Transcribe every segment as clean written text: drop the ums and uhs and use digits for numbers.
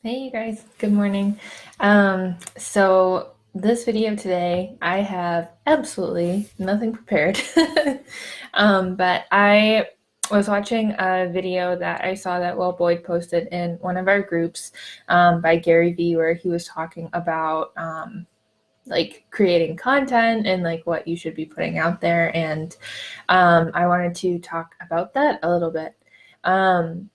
Hey you guys, good morning. So this video today, I have absolutely nothing prepared. But I was watching a video that I saw that Will Boyd posted in one of our groups by Gary Vee, where he was talking about like creating content and like what you should be putting out there. And I wanted to talk about that a little bit. Um,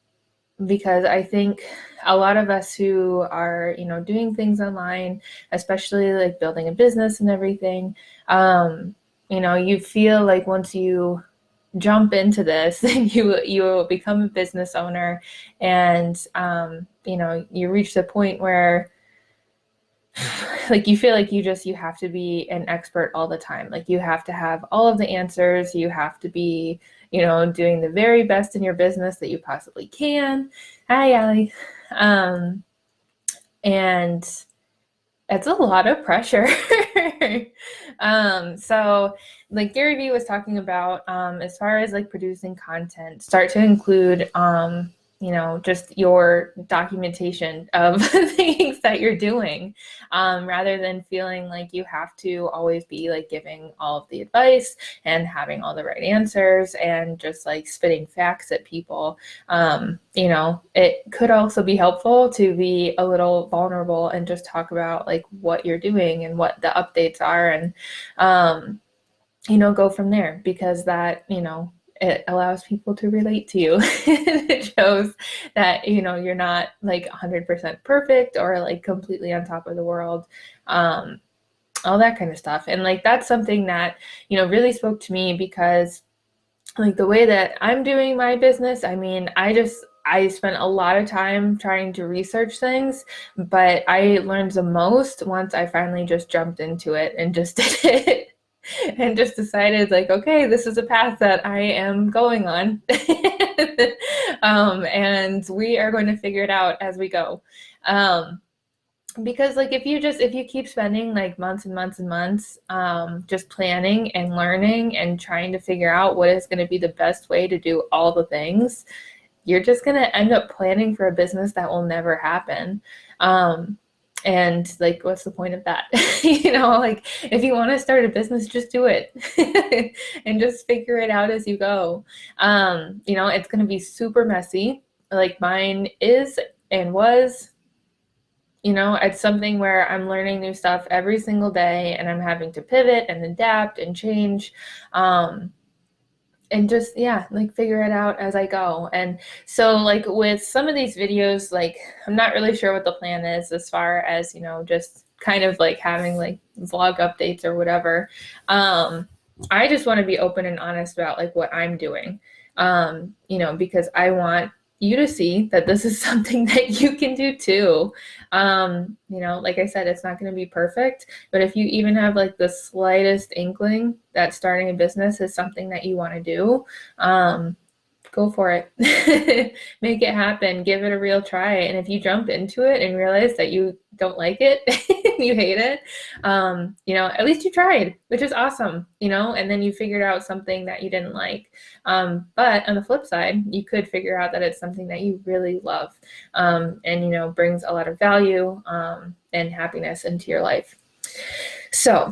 because I think a lot of us who are, doing things online, especially like building a business and everything, you feel like once you jump into this, you will become a business owner, and you reach the point where like you feel like you have to be an expert all the time. Like you have to have all of the answers. You have to be, doing the very best in your business that you possibly can. Hi, Allie. Um, and it's a lot of pressure. So like Gary Vee was talking about, as far as like producing content, start to include, just your documentation of things that you're doing, rather than feeling like you have to always be like giving all of the advice and having all the right answers and just like spitting facts at people. It could also be helpful to be a little vulnerable and just talk about like what you're doing and what the updates are, and go from there, because that, it allows people to relate to you. It shows that, you're not like 100% perfect or like completely on top of the world. All that kind of stuff. And like that's something that, really spoke to me, because like the way that I'm doing my business, I mean, I spent a lot of time trying to research things, but I learned the most once I finally just jumped into it and just did it. And just decided like, okay, this is a path that I am going on. And we are going to figure it out as we go. Because like if you keep spending like months and months and months, just planning and learning and trying to figure out what is going to be the best way to do all the things, you're just going to end up planning for a business that will never happen. And like, what's the point of that? Like if you want to start a business, just do it and just figure it out as you go. It's going to be super messy, like mine is and was. It's something where I'm learning new stuff every single day, and I'm having to pivot and adapt and change. And just, yeah, like figure it out as I go. And so like with some of these videos, like I'm not really sure what the plan is as far as, just kind of like having like vlog updates or whatever. I just want to be open and honest about like what I'm doing, because I want you to see that this is something that you can do too. Like I said, it's not going to be perfect, but if you even have like the slightest inkling that starting a business is something that you want to do, go for it. Make it happen. Give it a real try. And if you jump into it and realize that you don't like it, you hate it, at least you tried, which is awesome, and then you figured out something that you didn't like. But on the flip side, you could figure out that it's something that you really love, and, brings a lot of value, and happiness into your life. So,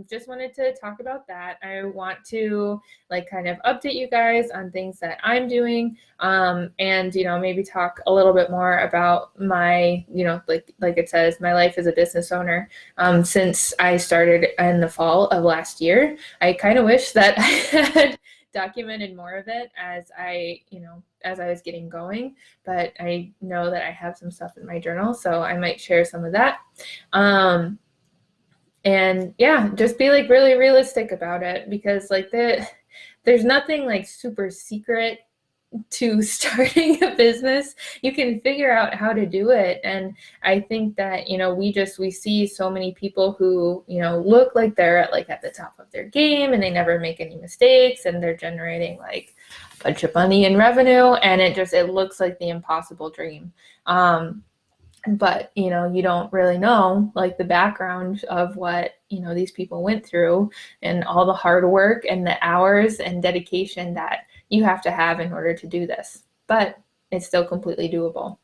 just wanted to talk about that. I want to like kind of update you guys on things that I'm doing, and maybe talk a little bit more about my, like it says, my life as a business owner. Since I started in the fall of last year, I kind of wish that I had documented more of it as as I was getting going, but I know that I have some stuff in my journal, so I might share some of that. And yeah, just be like really realistic about it, because like there's nothing like super secret to starting a business. You can figure out how to do it. And I think that, we see so many people who, look like they're at the top of their game and they never make any mistakes and they're generating like a bunch of money in revenue, and it looks like the impossible dream. But you don't really know like the background of what these people went through, and all the hard work and the hours and dedication that you have to have in order to do this. But it's still completely doable.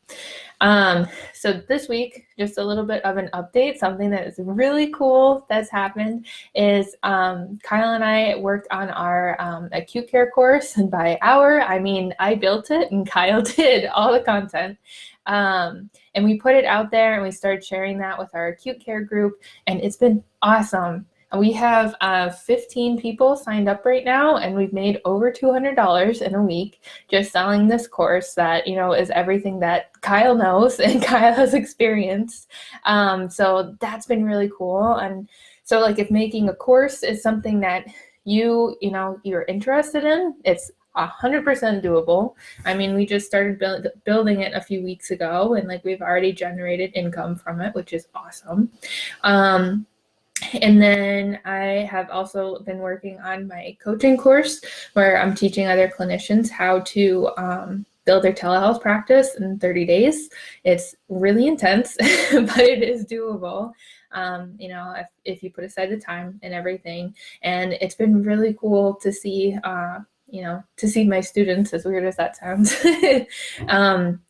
So this week, just a little bit of an update. Something that is really cool that's happened is Kyle and I worked on our acute care course, and by our, I mean I built it and Kyle did all the content. And we put it out there and we started sharing that with our acute care group, and it's been awesome. We have 15 people signed up right now, and we've made over $200 in a week just selling this course that, you know, is everything that Kyle knows and Kyle has experienced. So that's been really cool. And so like if making a course is something that you know, you're interested in, it's 100% doable. I mean, we just started building it a few weeks ago, and like we've already generated income from it, which is awesome. And then I have also been working on my coaching course where I'm teaching other clinicians how to build their telehealth practice in 30 days. It's really intense, but it is doable. You know, if you put aside the time and everything. And it's been really cool to see, you know, to see my students, as weird as that sounds,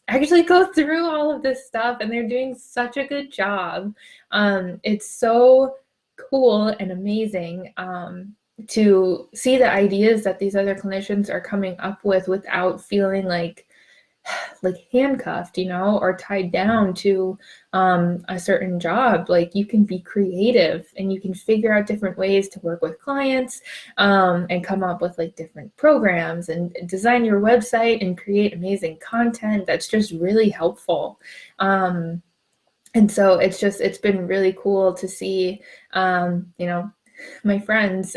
actually go through all of this stuff, and they're doing such a good job. It's so cool and amazing to see the ideas that these other clinicians are coming up with without feeling like handcuffed, you know, or tied down to a certain job. Like you can be creative and you can figure out different ways to work with clients and come up with like different programs and design your website and create amazing content that's just really helpful. And so it's been really cool to see, you know, my friends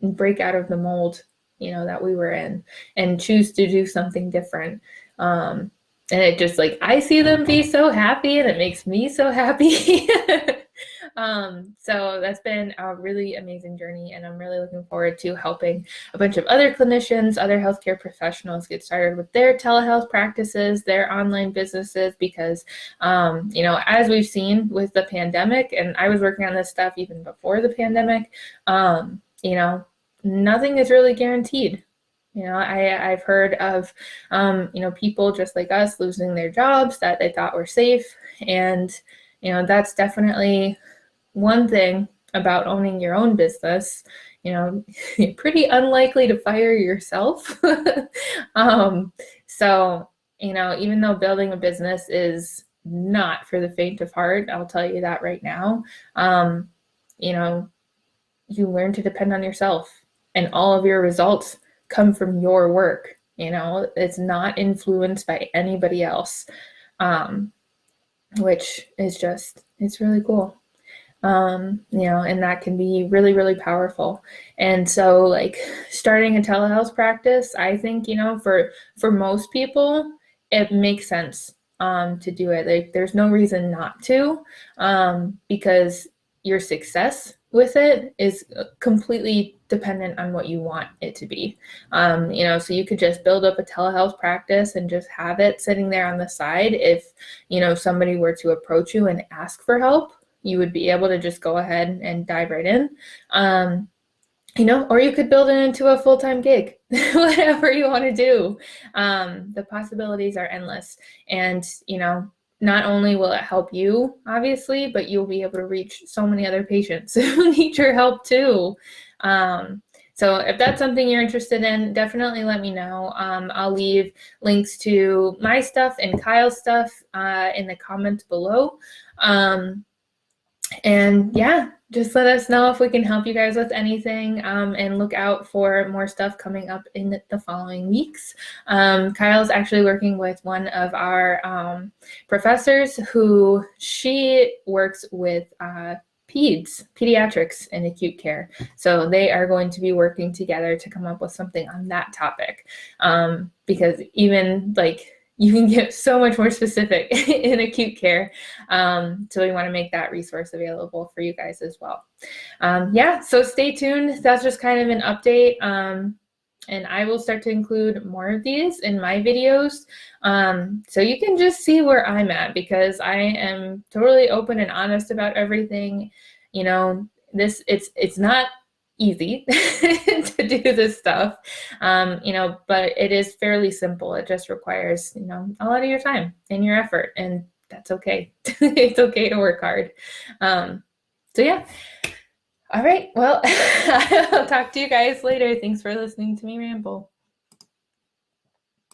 break out of the mold, you know, that we were in and choose to do something different. And it just like, I see them be so happy and it makes me so happy. So that's been a really amazing journey, and I'm really looking forward to helping a bunch of other clinicians, other healthcare professionals get started with their telehealth practices, their online businesses, because, you know, as we've seen with the pandemic, and I was working on this stuff even before the pandemic, you know, nothing is really guaranteed. You know, I've heard of, you know, people just like us losing their jobs that they thought were safe. And, you know, that's definitely one thing about owning your own business. You know, you're pretty unlikely to fire yourself. So, you know, even though building a business is not for the faint of heart, I'll tell you that right now, you know, you learn to depend on yourself, and all of your results come from your work. You know, it's not influenced by anybody else, which is just, it's really cool. You know, and that can be really, really powerful. And so like starting a telehealth practice, I think, you know, for most people, it makes sense to do it. Like there's no reason not to, because your success with it is completely dependent on what you want it to be. You know, so you could just build up a telehealth practice and just have it sitting there on the side. If, you know, somebody were to approach you and ask for help, you would be able to just go ahead and dive right in. You know, or you could build it into a full-time gig, whatever you want to do. The possibilities are endless. And, you know, not only will it help you, obviously, but you'll be able to reach so many other patients who need your help too. So if that's something you're interested in, definitely let me know. I'll leave links to my stuff and Kyle's stuff in the comments below. And yeah, just let us know if we can help you guys with anything, and look out for more stuff coming up in the following weeks. Kyle's actually working with one of our professors who she works with pediatrics and acute care. So they are going to be working together to come up with something on that topic, because even like you can get so much more specific in acute care. So we want to make that resource available for you guys as well. Yeah, so stay tuned. That's just kind of an update. And I will start to include more of these in my videos. So you can just see where I'm at, because I am totally open and honest about everything. You know, it's not easy to do this stuff, but it is fairly simple. It just requires, a lot of your time and your effort, and that's okay. It's okay to work hard. So yeah. All right. Well, I'll talk to you guys later. Thanks for listening to me ramble.